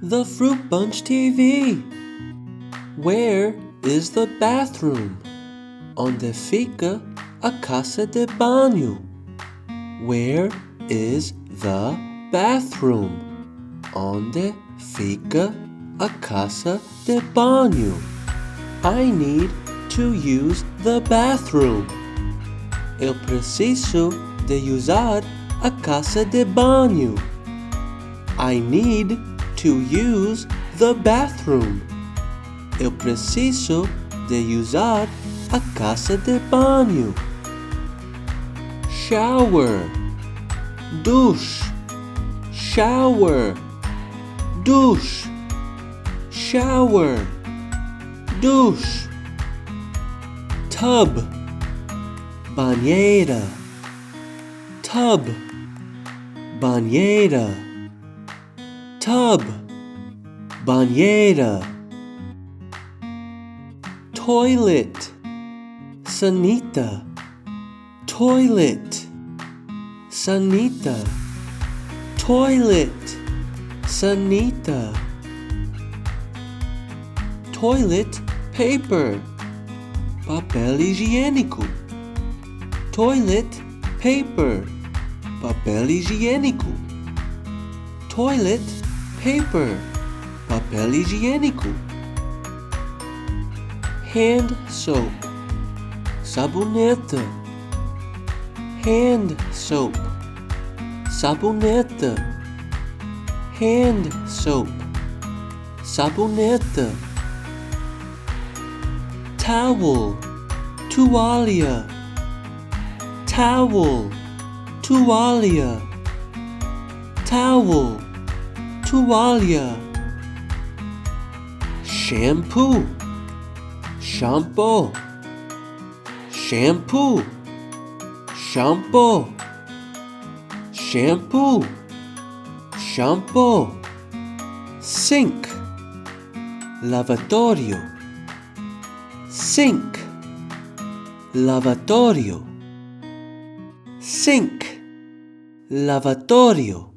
The Fruit Bunch TV. Where is the bathroom? Onde fica a casa de banho? Where is the bathroom? Onde fica a casa de banho? I need to use the bathroom. Eu preciso de usar a casa de banho. I need to use the bathroom. Eu preciso de usar a casa de banho. Shower, douche, shower, douche, shower, douche. Tub, banheira, tub, banheira, tub, banheira. Toilet, sanita, toilet, sanita, toilet, sanita. Toilet paper, papel higiênico. Toilet paper, papel higiênico. Toilet paper, papel higiênico. Hand soap, sabonete. Hand soap, sabonete. Hand soap, sabonete. Towel, toalha. Towel, toalha. Towel, toalha. Shampoo, shampoo, shampoo, shampoo, shampoo, shampoo. Sink, lavatorio, sink, lavatorio, sink, lavatorio.